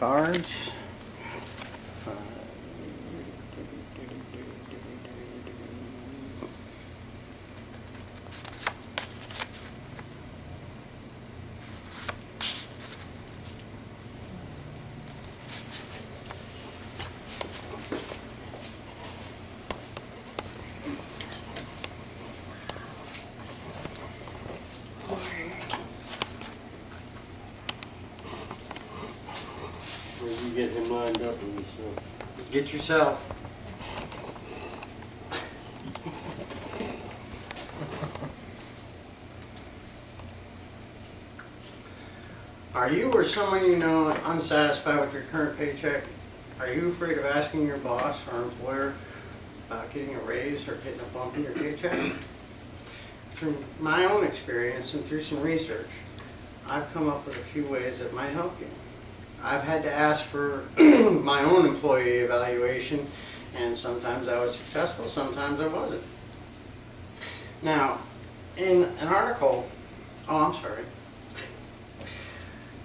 cards. You get him lined up and so. Get yourself. Are you or someone you know unsatisfied with your current paycheck? Are you afraid of asking your boss or employer about getting a raise or getting a bump in your paycheck? Through my own experience and through some research, I've come up with a few ways that might help you. I've had to ask for my own employee evaluation, and sometimes I was successful, sometimes I wasn't. Now, in an article,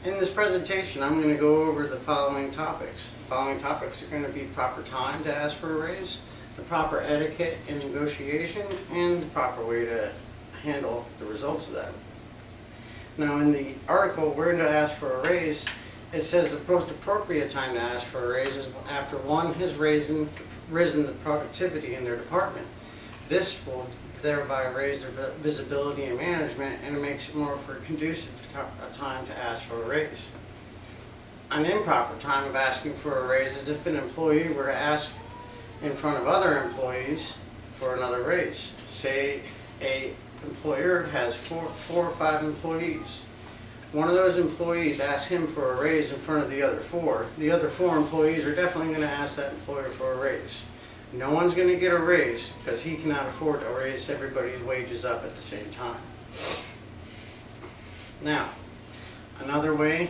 in this presentation, I'm going to go over the following topics. The following topics are going to be proper time to ask for a raise, the proper etiquette in negotiation, and the proper way to handle the results of that. Now, in the article, we're going to ask for a raise. It says the most appropriate time to ask for a raise is after one has risen the productivity in their department. This will thereby raise their visibility and management, and it makes it more for a conducive time to ask for a raise. An improper time of asking for a raise is if an employee were to ask in front of other employees for another raise. Say a employer has four or five employees. One of those employees asks him for a raise in front of the other four. The other four employees are definitely going to ask that employer for a raise. No one's going to get a raise because he cannot afford to raise everybody's wages up at the same time. Now, another way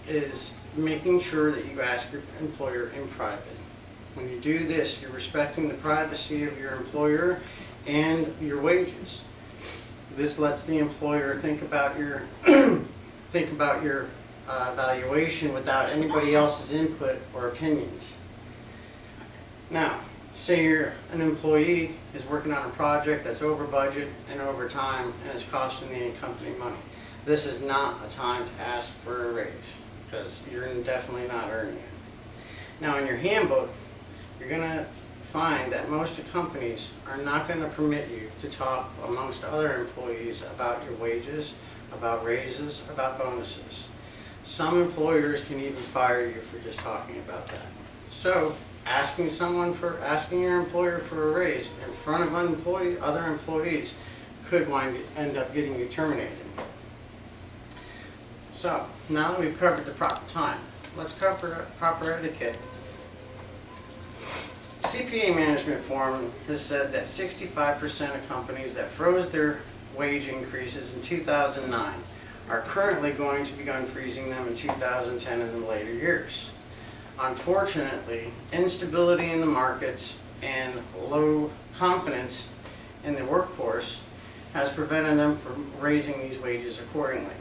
is making sure that you ask your employer in private. When you do this, you're respecting the privacy of your employer and your wages. This lets the employer think about your evaluation without anybody else's input or opinions. Now, say an employee is working on a project that's over budget and over time and it's costing the company money. This is not a time to ask for a raise because you're definitely not earning it. Now, in your handbook, you're going to find that most companies are not going to permit you to talk amongst other employees about your wages, about raises, about bonuses. Some employers can even fire you for just talking about that. So, asking your employer for a raise in front of other employees could end up getting you terminated. So, now that we've covered the proper time, let's cover proper etiquette. CPA Management Forum has said that 65% of companies that froze their wage increases in 2009 are currently going to begin freezing them in 2010 and the later years. Unfortunately, instability in the markets and low confidence in the workforce has prevented them from raising these wages accordingly.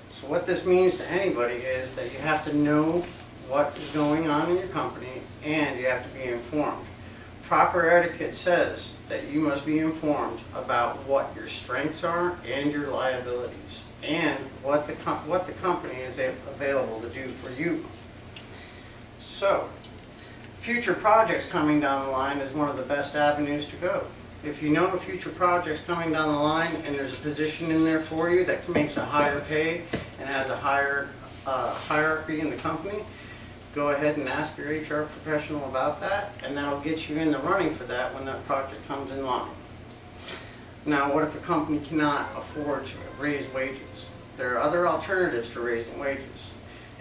So what this means to anybody is that you have to know what is going on in your company and you have to be informed. Proper etiquette says that you must be informed about what your strengths are and your liabilities and what the company is available to do for you. So, future projects coming down the line is one of the best avenues to go. If you know future projects coming down the line and there's a position in there for you that makes a higher pay and has a higher hierarchy in the company, go ahead and ask your HR professional about that, and that'll get you in the running for that when that project comes in line. Now, what if a company cannot afford to raise wages? There are other alternatives to raising wages.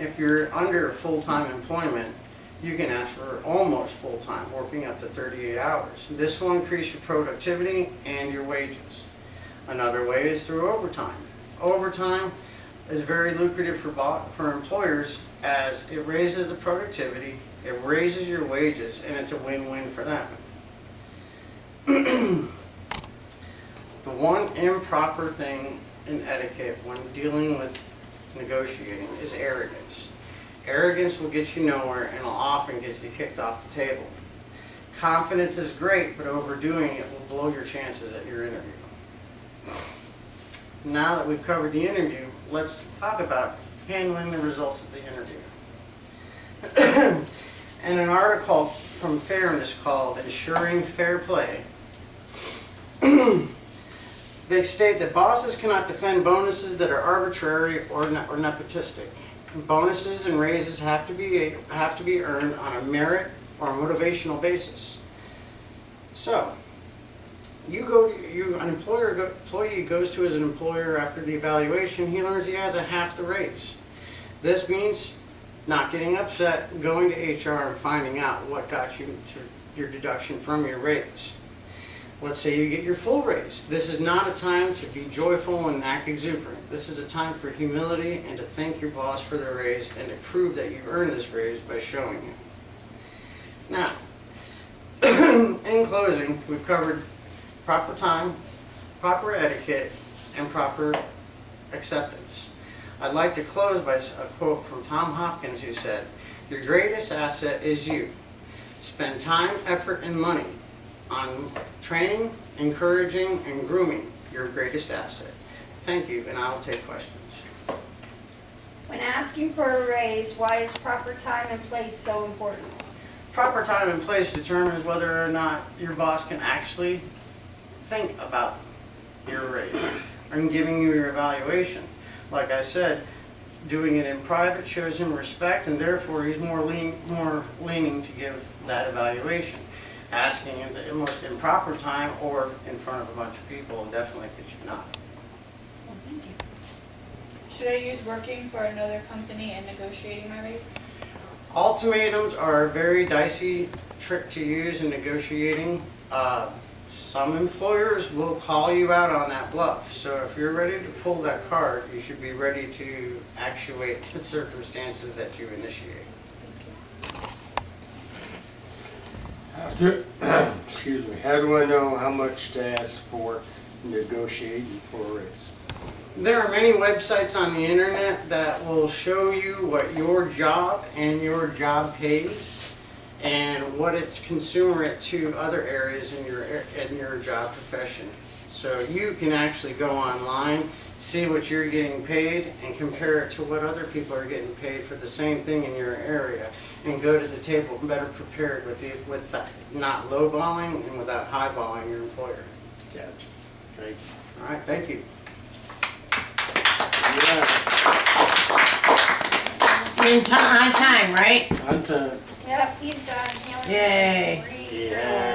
If you're under full-time employment, you can ask for almost full-time, working up to 38 hours. This will increase your productivity and your wages. Another way is through overtime. Overtime is very lucrative for employers as it raises the productivity, it raises your wages, and it's a win-win for them. The one improper thing in etiquette when dealing with negotiating is arrogance. Arrogance will get you nowhere and will often get you kicked off the table. Confidence is great, but overdoing it will blow your chances at your interview. Now that we've covered the interview, let's talk about handling the results of the interview. In an article from Fairness called Ensuring Fair Play, they state that bosses cannot defend bonuses that are arbitrary or nepotistic. Bonuses and raises have to be earned on a merit or motivational basis. So, an employee goes to his employer after the evaluation, he learns he has a half the raise. This means not getting upset, going to HR and finding out what got you to your deduction from your raise. Let's say you get your full raise. This is not a time to be joyful and act exuberant. This is a time for humility and to thank your boss for the raise and to prove that you earned this raise by showing it. Now, in closing, we've covered proper time, proper etiquette, and proper acceptance. I'd like to close by a quote from Tom Hopkins who said, "Your greatest asset is you. Spend time, effort, and money on training, encouraging, and grooming your greatest asset." Thank you, and I'll take questions. When asking for a raise, why is proper time and place so important? Proper time and place determines whether or not your boss can actually think about your raise and giving you your evaluation. Like I said, doing it in private shows him respect, and therefore he's more leaning to give that evaluation. Asking at the most improper time or in front of a bunch of people will definitely get you not. Well, thank you. Should I use working for another company and negotiating my raise? Ultimatums are a very dicey trick to use in negotiating. Some employers will call you out on that bluff. So if you're ready to pull that card, you should be ready to actuate the circumstances that you initiate. Excuse me, how do I know how much to ask for negotiating for a raise? There are many websites on the internet that will show you what your job and your job pays and what it's commensurate to other areas in your job profession. So you can actually go online, see what you're getting paid, and compare it to what other people are getting paid for the same thing in your area, and go to the table better prepared with that, not lowballing and without highballing your employer. Gotcha. Thank you. All right, thank you. Yeah, On time, right? I'm done. Yep, he's done. He only Yay. has 3 Yeah.